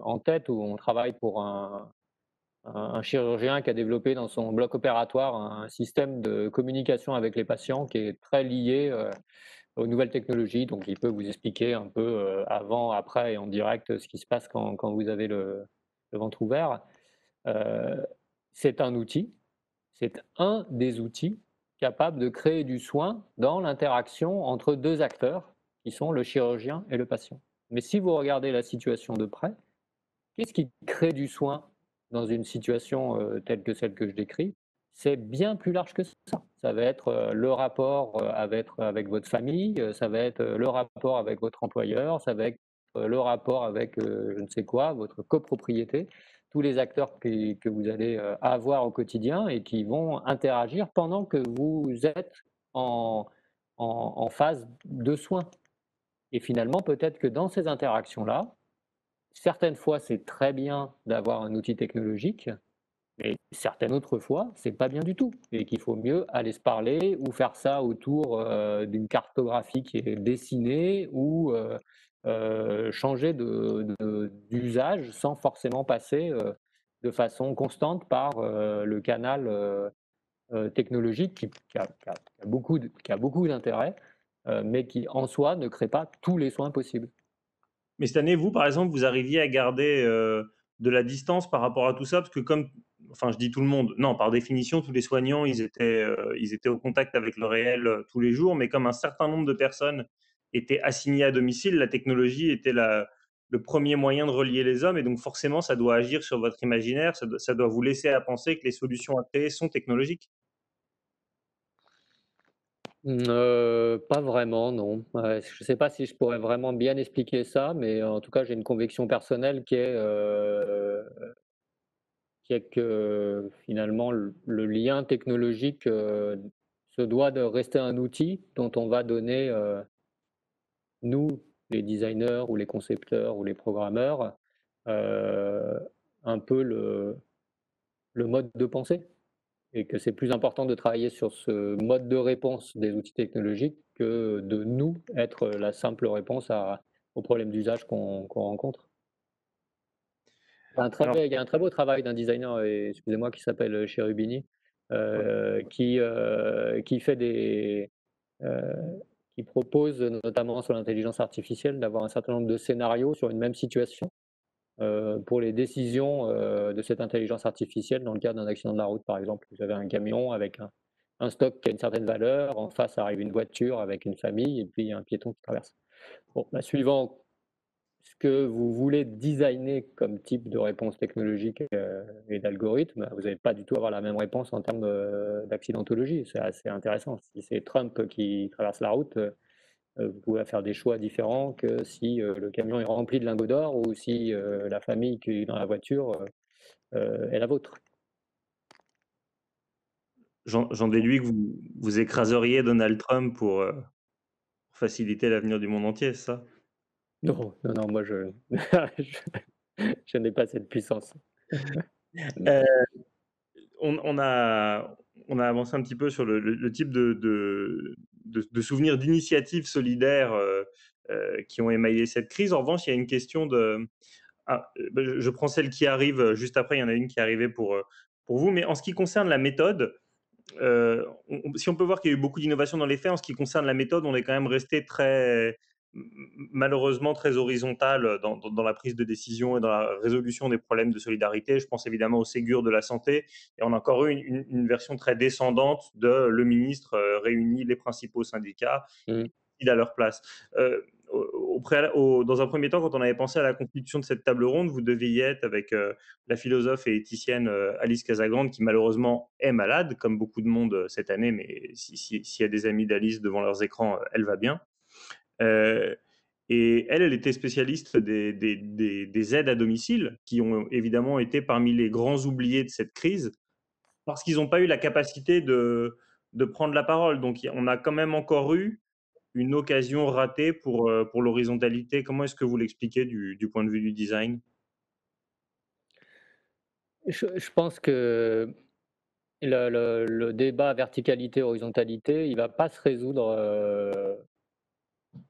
en tête où on travaille pour un chirurgien qui a développé dans son bloc opératoire un système de communication avec les patients qui est très lié, aux nouvelles technologies. Donc il peut vous expliquer un peu, avant, après et en direct, ce qui se passe quand vous avez le ventre ouvert. Heu, c'est un outil, c'est un des outils capables de créer du soin dans l'interaction entre 2 acteurs, qui sont le chirurgien et le patient. Mais si vous regardez la situation de près, qu'est-ce qui crée du soin dans une situation, telle que celle que je décris? C'est bien plus large que ça. Ça va être, le rapport, avec votre famille, ça va être, le rapport avec votre employeur, ça va être, le rapport avec, je ne sais quoi, votre copropriété. Tous les acteurs que vous allez, avoir au quotidien et qui vont interagir pendant que vous êtes en en phase de soins et finalement, peut-être que dans ces interactions-là, certaines fois, c'est très bien d'avoir un outil technologique, mais certaines autres fois, c'est pas bien du tout et qu'il faut mieux aller se parler ou faire ça autour, d'une cartographie qui est dessinée ou, changer d'usage sans forcément passer, de façon constante par, le canal, technologique qui a beaucoup d'intérêt, mais qui en soi ne crée pas tous les soins possibles. Mais cette année, vous, par exemple, vous arriviez à garder, de la distance par rapport à tout ça? Parce que comme enfin, je dis tout le monde, non, par définition, tous les soignants, ils étaient au contact avec le réel, tous les jours, mais comme un certain nombre de personnes étaient assignées à domicile, la technologie était la le premier moyen de relier les hommes et donc forcément, ça doit agir sur votre imaginaire, ça doit vous laisser à penser que les solutions à créer sont technologiques? Pas vraiment, non. Ouais, je ne sais pas si je pourrais vraiment bien expliquer ça, mais en tout cas, j'ai une conviction personnelle qui est que finalement le lien technologique, se doit de rester un outil dont on va donner, nous, les designers ou les concepteurs ou les programmeurs, heu, un peu le mode de pensée et que c'est plus important de travailler sur ce mode de réponse des outils technologiques que de nous être la simple réponse aux problèmes d'usage qu'on rencontre. Alors Il y a un très beau travail d'un designer, et excusez-moi, qui s'appelle Cherubini, ouais. qui fait heu, qui propose notamment sur l'intelligence artificielle d'avoir un certain nombre de scénarios sur une même situation, pour les décisions, de cette intelligence artificielle dans le cadre d'un accident de la route, par exemple. Vous avez un camion avec un stock qui a une certaine valeur, en face arrive une voiture avec une famille et puis il y a un piéton qui traverse. Bon, bah, suivant ce que vous voulez designer comme type de réponse technologique, et d'algorithme, vous n'allez pas du tout avoir la même réponse en termes, d'accidentologie. C'est assez intéressant. Si c'est Trump qui traverse la route, vous pouvez faire des choix différents que si, le camion est rempli de lingots d'or ou si, la famille qui est dans la voiture, est la vôtre. J'en déduis que vous écraseriez Donald Trump pour faciliter l'avenir du monde entier, c'est ça? Non, non, non, moi je je je n'ai pas cette puissance. Heu, on a avancé un petit peu sur le type de souvenirs d'initiatives solidaires, qui ont émaillé cette crise. En revanche, il y a une question de bah, je prends celle qui arrive, juste après, il y en a une qui est arrivée pour vous. Mais en ce qui concerne la méthode, si on peut voir qu'il y a eu beaucoup d'innovations dans les faits, en ce qui concerne la méthode, on est quand même resté malheureusement très horizontal dans la prise de décision et dans la résolution des problèmes de solidarité. Je pense évidemment au Ségur de la santé. Et on a encore eu une version très descendante de le ministre réunit les principaux syndicats Mmh. il à leur place. Dans un premier temps, quand on avait pensé à la constitution de cette table ronde, vous deviez y être avec la philosophe et éthicienne Alice Casagrande, qui malheureusement est malade, comme beaucoup de monde cette année, mais s'il y a des amis d'Alice devant leurs écrans, elle va bien. Euh, et elle était spécialiste des aides à domicile, qui ont évidemment été parmi les grands oubliés de cette crise, parce qu'ils n'ont pas eu la capacité de prendre la parole. Donc on a quand même encore eu une occasion ratée pour l'horizontalité. Comment est-ce que vous l'expliquez du point de vue du design? Je pense que le débat verticalité-horizontalité, il va pas se résoudre,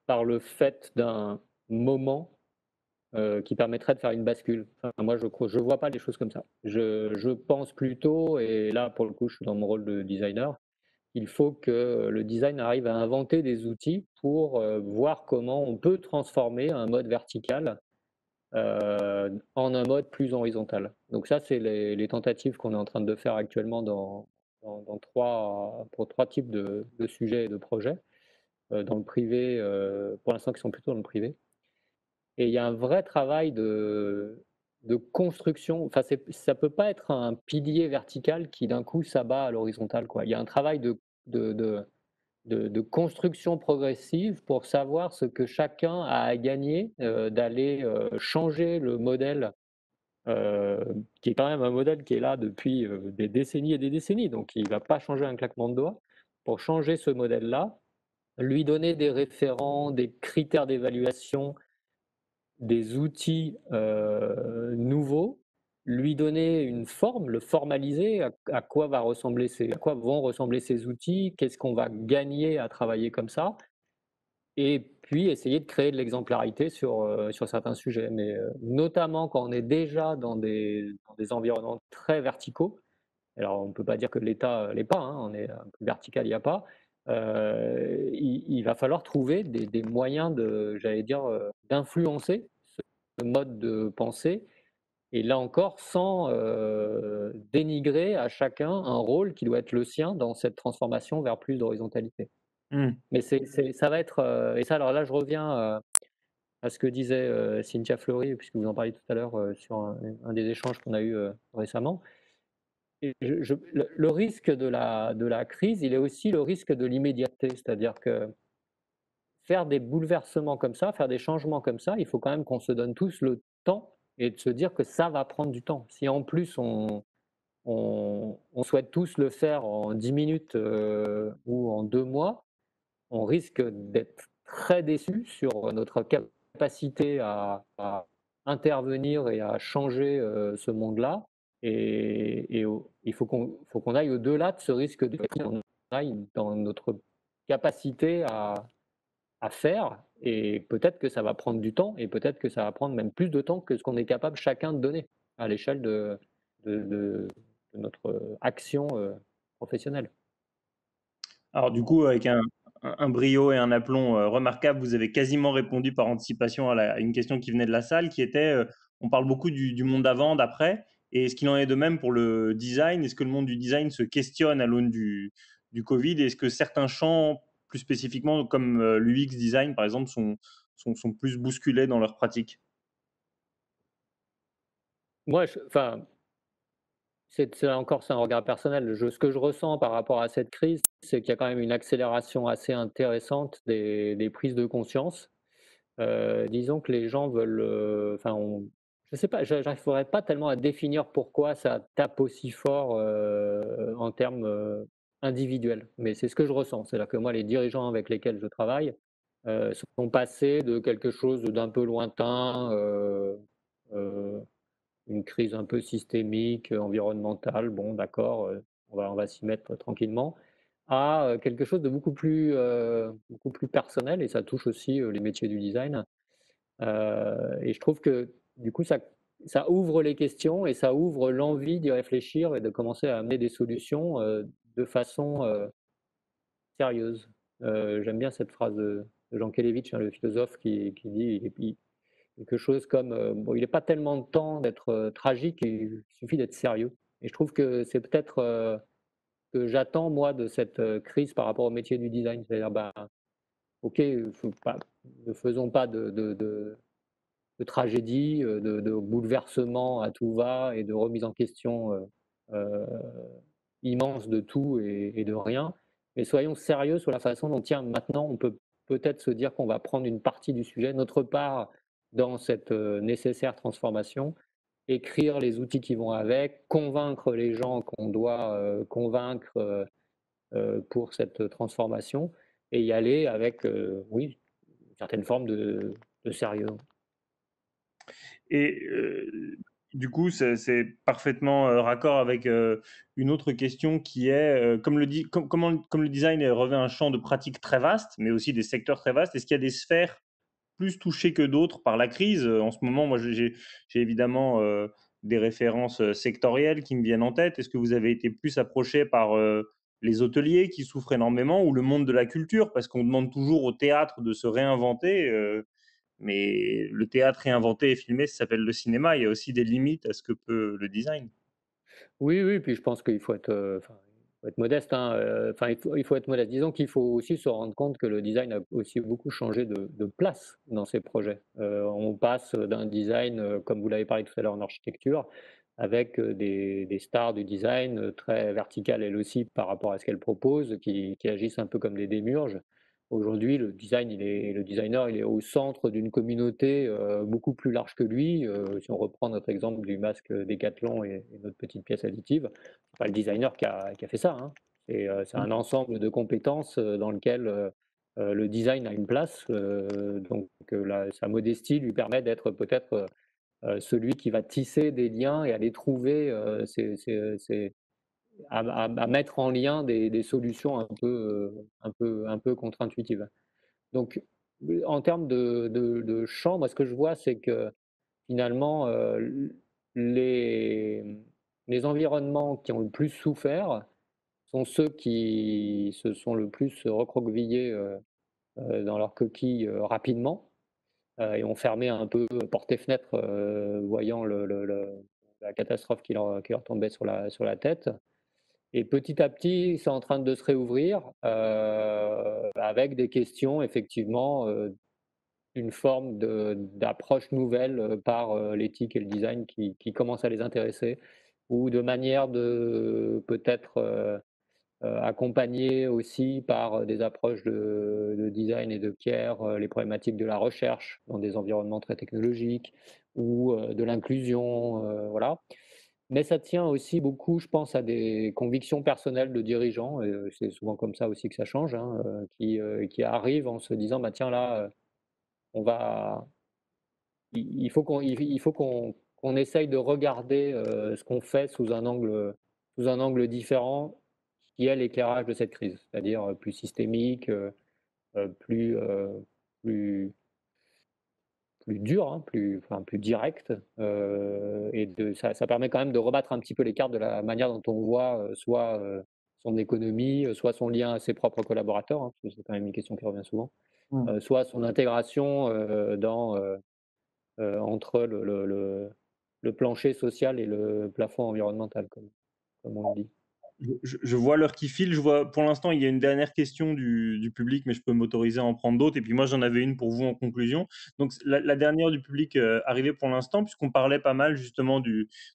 par le fait d'un moment, qui permettrait de faire une bascule. Enfin, moi, je vois pas les choses comme ça. Je pense plutôt, et là, pour le coup, je suis dans mon rôle de designer, il faut que le design arrive à inventer des outils pour, voir comment on peut transformer un mode vertical, en un mode plus horizontal. Donc ça, c'est les tentatives qu'on est en train de faire actuellement dans 3 pour 3 types de sujets et de projets, dans le privé, pour l'instant qui sont plutôt dans le privé. Et il y a un vrai travail de construction. Enfin, ça peut pas être un pilier vertical qui d'un coup s'abat à l'horizontale, quoi. Il y a un travail de de de construction progressive pour savoir ce que chacun a à gagner, d'aller, changer le modèle, qui est quand même un modèle qui est là depuis, des décennies et des décennies, donc il ne va pas changer un claquement de doigts. Pour changer ce modèle-là, lui donner des référents, des critères d'évaluation, des outils, nouveaux, lui donner une forme, le formaliser, à quoi vont ressembler ces outils, qu'est-ce qu'on va gagner à travailler comme ça, et puis essayer de créer de l'exemplarité sur certains sujets. Mais, notamment quand on est déjà dans des environnements très verticaux, Alors on ne peut pas dire que l'État l'est pas, hein, on est un peu vertical, il n'y a pas. Il va falloir trouver des moyens j'allais dire, d'influencer ce mode de pensée et là encore sans, dénigrer à chacun un rôle qui doit être le sien dans cette transformation vers plus d'horizontalité. Mmh. Mais ça va être, et ça alors là je reviens, à ce que disait, Cynthia Fleury, puisque vous en parliez tout à l'heure, sur un des échanges qu'on a eu, récemment. Et le risque de la crise, il est aussi le risque de l'immédiateté. C'est-à-dire que faire des bouleversements comme ça, faire des changements comme ça, il faut quand même qu'on se donne tous le temps et de se dire que ça va prendre du temps. Si en plus on souhaite tous le faire en 10 minutes, ou en 2 mois, on risque d'être très déçus sur notre capacité à intervenir et à changer, ce monde-là il faut qu'on aille au-delà de ce risque de crise, on aille dans notre capacité à faire et peut-être que ça va prendre du temps et peut-être que ça va prendre même plus de temps que ce qu'on est capable chacun de donner à l'échelle de notre action, professionnelle. Alors du coup, avec un brio et un aplomb, remarquables, vous avez quasiment répondu par anticipation à une question qui venait de la salle qui était, on parle beaucoup du monde d'avant, d'après et est-ce qu'il en est de même pour le design? Est-ce que le monde du design se questionne à l'aune du covid? Est-ce que certains champs, plus spécifiquement comme, l'UX design par exemple, sont plus bousculés dans leur pratique? Moi, enfin, c'est un regard personnel. Ce que je ressens par rapport à cette crise, c'est qu'il y a quand même une accélération assez intéressante des prises de conscience. Disons que les gens veulent, enfin, je sais pas, j'arriverai pas tellement à définir pourquoi ça tape aussi fort, en termes, individuels, mais c'est ce que je ressens. C'est-à-dire que moi, les dirigeants avec lesquels je travaille, sont passés de quelque chose d'un peu lointain, heu une crise un peu systémique, environnementale, bon d'accord, on va s'y mettre tranquillement, à, quelque chose de beaucoup plus personnel et ça touche aussi, les métiers du design. Et je trouve que du coup ça ouvre les questions et ça ouvre l'envie d'y réfléchir et de commencer à amener des solutions, de façon, sérieuse. J'aime bien cette phrase de Jean Kelevitch, hein, le philosophe qui dit quelque chose comme, bon, il n'est pas tellement de temps d'être, tragique, il suffit d'être sérieux et je trouve que c'est peut-être, que j'attends moi de cette, crise par rapport au métier du design. C'est-à-dire, bah, OK, faut pas ne faisons pas de tragédie, de bouleversement à tout va et de remise en question, heu, immense de tout et de rien. Mais soyons sérieux sur la façon dont, tiens, maintenant, on peut peut-être se dire qu'on va prendre une partie du sujet, notre part dans cette, nécessaire transformation, écrire les outils qui vont avec, convaincre les gens qu'on doit, convaincre, pour cette transformation et y aller avec, oui, une certaine forme de sérieux. Et du coup, c'est parfaitement, raccord avec, une autre question qui est, comme le design revêt un champ de pratique très vaste, mais aussi des secteurs très vastes, est-ce qu'il y a des sphères plus touchées que d'autres par la crise? En ce moment, moi, j'ai évidemment, des références, sectorielles qui me viennent en tête. Est-ce que vous avez été plus approché par, les hôteliers qui souffrent énormément ou le monde de la culture? Parce qu'on demande toujours au théâtre de se réinventer, mais le théâtre réinventé et filmé, ça s'appelle le cinéma. Il y a aussi des limites à ce que peut le design. Oui, oui, puis je pense qu'il faut être, enfin, il faut être modeste, hein, enfin, il faut être modeste. Disons qu'il faut aussi se rendre compte que le design a aussi beaucoup changé de place dans ces projets. On passe d'un design, comme vous l'avez parlé tout à l'heure en architecture, avec, des stars du design, très verticales elles aussi par rapport à ce qu'elles proposent, qui agissent un peu comme des démiurges. Aujourd'hui, le designer, il est au centre d'une communauté, beaucoup plus large que lui. Si on reprend notre exemple du masque Décathlon et notre petite pièce additive, c'est pas le designer qui a fait ça, hein. C'est un ensemble de compétences, dans lequel, le design a une place, donc sa modestie lui permet d'être peut-être, celui qui va tisser des liens et aller trouver, ces à mettre en lien des solutions un peu contre-intuitives. Donc, en termes de champ, moi, ce que je vois, c'est que finalement, les les environnements qui ont le plus souffert sont ceux qui se sont le plus recroquevillés dans leur coquille rapidement et ont fermé un peu porte et fenêtre, voyant la catastrophe qui leur tombait sur la tête. Et petit à petit, c'est en train de se réouvrir avec des questions, effectivement, une forme d'approche nouvelle par l'éthique et le design qui commence à les intéresser, ou de manière de peut-être accompagner aussi par des approches de design et de pierre les problématiques de la recherche dans des environnements très technologiques ou de l'inclusion, voilà. Mais ça tient aussi beaucoup, je pense, à des convictions personnelles de dirigeants, et c'est souvent comme ça aussi que ça change, hein, qui arrivent en se disant, bah tiens là, on va, il faut qu'on essaye de regarder ce qu'on fait sous un angle différent, qui est l'éclairage de cette crise, c'est-à-dire plus systémique, plus, plus, plus dur, hein, enfin, plus direct. Et ça permet quand même de rebattre un petit peu les cartes de la manière dont on voit soit son économie, soit son lien à ses propres collaborateurs, hein, parce que c'est quand même une question qui revient souvent, Mmh. soit son intégration entre le plancher social et le plafond environnemental, comme on le dit. Je vois l'heure qui file. Je vois, pour l'instant, il y a une dernière question du public, mais je peux m'autoriser à en prendre d'autres. Et puis moi, j'en avais une pour vous en conclusion. Donc, la dernière du public arrivée pour l'instant, puisqu'on parlait pas mal justement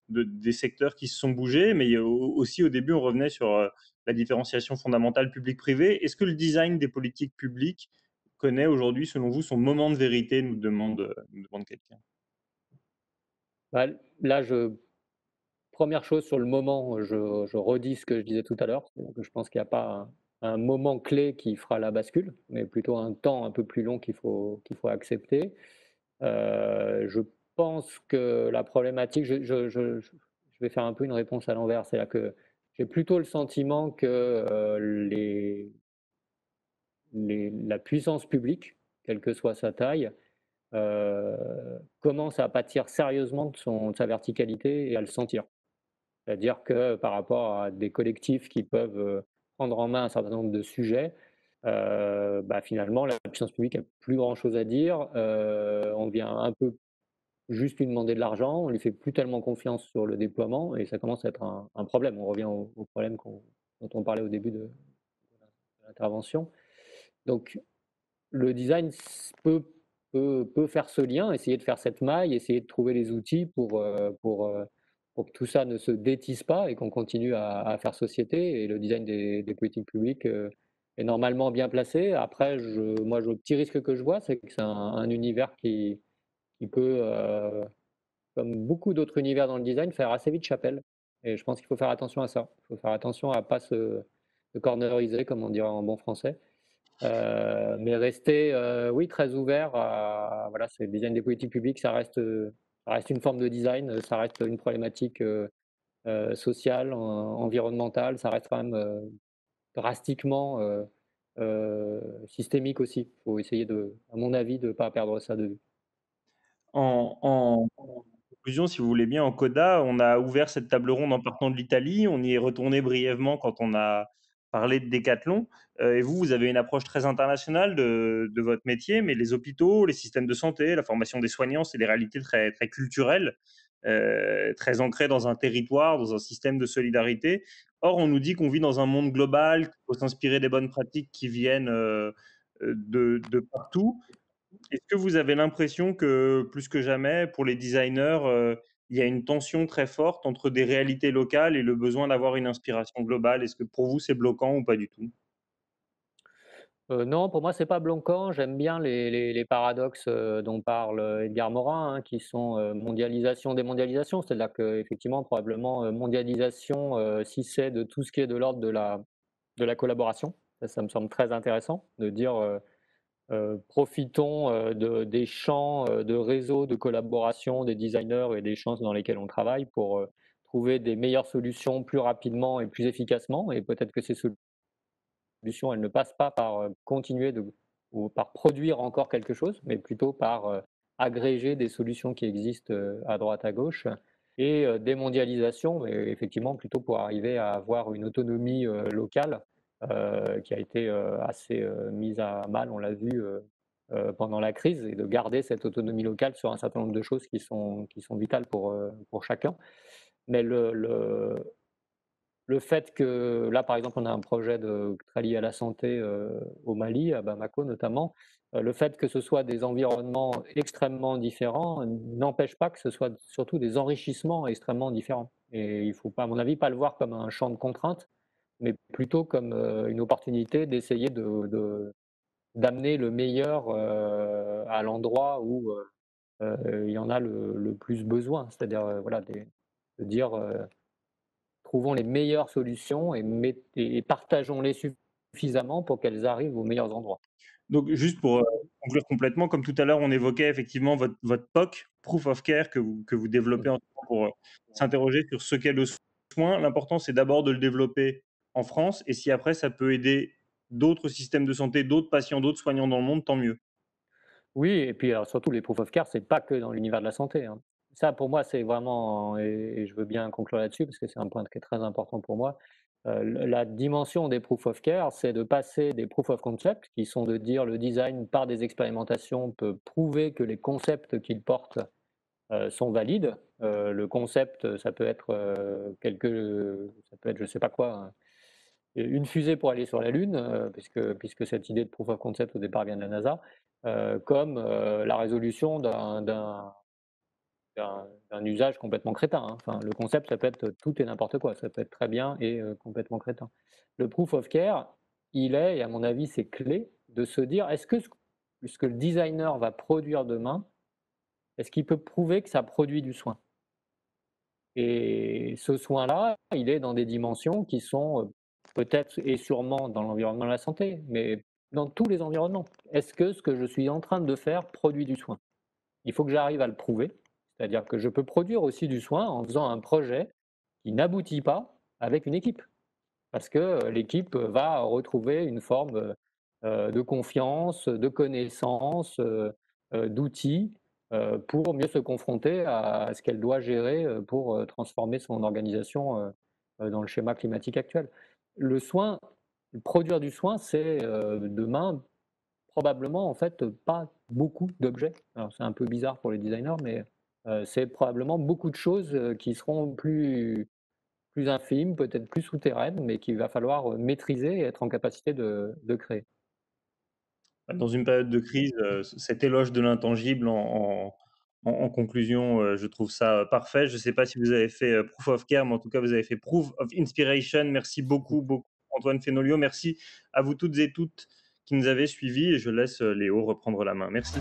des secteurs qui se sont bougés, mais il y a aussi au début, on revenait sur la différenciation fondamentale public-privé. Est-ce que le design des politiques publiques connaît aujourd'hui, selon vous, son moment de vérité, nous demande quelqu'un? Bah, là, première chose sur le moment, je redis ce que je disais tout à l'heure, c'est que je pense qu'il n'y a pas un moment clé qui fera la bascule, mais plutôt un temps un peu plus long qu'il faut accepter. Je pense que la problématique, je vais faire un peu une réponse à l'envers, c'est-à-dire que j'ai plutôt le sentiment que la puissance publique, quelle que soit sa taille, commence à pâtir sérieusement de sa verticalité et à le sentir. C'est-à-dire que par rapport à des collectifs qui peuvent prendre en main un certain nombre de sujets, bah, finalement, la puissance publique n'a plus grand-chose à dire. On vient un peu juste lui demander de l'argent, on lui fait plus tellement confiance sur le déploiement et ça commence à être un problème. On revient au problème dont on parlait au début de l'intervention. Donc, le design peut faire ce lien, essayer de faire cette maille, essayer de trouver les outils pour que tout ça ne se détisse pas et qu'on continue à faire société. Et le design des politiques publiques est normalement bien placé. Après, moi, le petit risque que je vois, c'est que c'est un univers qui peut, comme beaucoup d'autres univers dans le design, faire assez vite chapelle. Et je pense qu'il faut faire attention à ça. Il faut faire attention à ne pas se corneriser, comme on dirait en bon français. Mais rester, oui, très ouvert à, voilà, c'est le design des politiques publiques, ça reste une forme de design, ça reste une problématique sociale, environnementale, ça reste quand même drastiquement systémique aussi. Il faut essayer à mon avis, de ne pas perdre ça de vue. En conclusion, si vous voulez bien, en coda, on a ouvert cette table ronde en partant de l'Italie. On y est retourné brièvement quand on a parlé de Décathlon. Et vous avez une approche très internationale de votre métier, mais les hôpitaux, les systèmes de santé, la formation des soignants, c'est des réalités très, très culturelles, très ancrées dans un territoire, dans un système de solidarité. Or, on nous dit qu'on vit dans un monde global, qu'il faut s'inspirer des bonnes pratiques qui viennent de partout. Est-ce que vous avez l'impression que, plus que jamais, pour les designers, il y a une tension très forte entre des réalités locales et le besoin d'avoir une inspiration globale? Est-ce que pour vous, c'est bloquant ou pas du tout? Non, pour moi, c'est pas bloquant. J'aime bien les paradoxes dont parle Edgar Morin, hein, qui sont mondialisation, démondialisation. C'est-à-dire qu'effectivement, probablement, mondialisation, si c'est de tout ce qui est de l'ordre de la collaboration. Ça me semble très intéressant de dire profitons des champs de réseau, de collaboration des designers et des champs dans lesquels on travaille pour trouver des meilleures solutions plus rapidement et plus efficacement. Et peut-être que ces solutions, elles ne passent pas par continuer ou par produire encore quelque chose, mais plutôt par agréger des solutions qui existent à droite, à gauche. et démondialisation, mais effectivement plutôt pour arriver à avoir une autonomie locale qui a été assez mise à mal, on l'a vu pendant la crise, et de garder cette autonomie locale sur un certain nombre de choses qui sont vitales pour chacun. Mais le fait que là, par exemple, on a un projet très lié à la santé au Mali, à Bamako notamment, le fait que ce soit des environnements extrêmement différents n'empêche pas que ce soit surtout des enrichissements extrêmement différents. Et il ne faut pas, à mon avis, pas le voir comme un champ de contraintes, mais plutôt comme une opportunité d'essayer d'amener le meilleur à l'endroit où il y en a le plus besoin. C'est-à-dire, voilà, de dire trouvons les meilleures solutions et partageons-les suffisamment pour qu'elles arrivent aux meilleurs endroits. Donc, juste pour conclure complètement, comme tout à l'heure, on évoquait effectivement votre POC, Proof of Care, que vous développez en ce moment pour s'interroger sur ce qu'est le soin. L'important, c'est d'abord de le développer en France, et si après, ça peut aider d'autres systèmes de santé, d'autres patients, d'autres soignants dans le monde, tant mieux. Oui, et puis alors surtout les proof of care, c'est pas que dans l'univers de la santé, hein. Ça pour moi, c'est vraiment, et je veux bien conclure là-dessus parce que c'est un point qui est très important pour moi. La dimension des proof of care, c'est de passer des proof of concept, qui sont de dire le design par des expérimentations peut prouver que les concepts qu'il porte sont valides. Le concept, ça peut être ça peut être je sais pas quoi, hein, une fusée pour aller sur la Lune, puisque cette idée de proof of concept au départ vient de la NASA, comme la résolution d'un usage complètement crétin, hein. Enfin, le concept, ça peut être tout et n'importe quoi, ça peut être très bien et complètement crétin. Le proof of care, il est, et à mon avis, c'est clé, de se dire est-ce que ce que le designer va produire demain, est-ce qu'il peut prouver que ça produit du soin? Et ce soin-là, il est dans des dimensions qui sont peut-être et sûrement dans l'environnement de la santé, mais dans tous les environnements. Est-ce que ce que je suis en train de faire produit du soin? Il faut que j'arrive à le prouver, c'est-à-dire que je peux produire aussi du soin en faisant un projet qui n'aboutit pas avec une équipe. Parce que l'équipe va retrouver une forme de confiance, de connaissance, d'outils pour mieux se confronter à ce qu'elle doit gérer pour transformer son organisation dans le schéma climatique actuel. Le soin, produire du soin, c'est demain probablement en fait pas beaucoup d'objets. Alors c'est un peu bizarre pour les designers, mais c'est probablement beaucoup de choses qui seront plus infime, peut-être plus souterraine, mais qu'il va falloir maîtriser et être en capacité de créer. Dans une période de crise, cet éloge de l'intangible en conclusion, je trouve ça parfait. Je ne sais pas si vous avez fait Proof of Care, mais en tout cas, vous avez fait Proof of Inspiration. Merci beaucoup, beaucoup, Antoine Fenolio. Merci à vous toutes et toutes qui nous avez suivis, et je laisse Léo reprendre la main. Merci.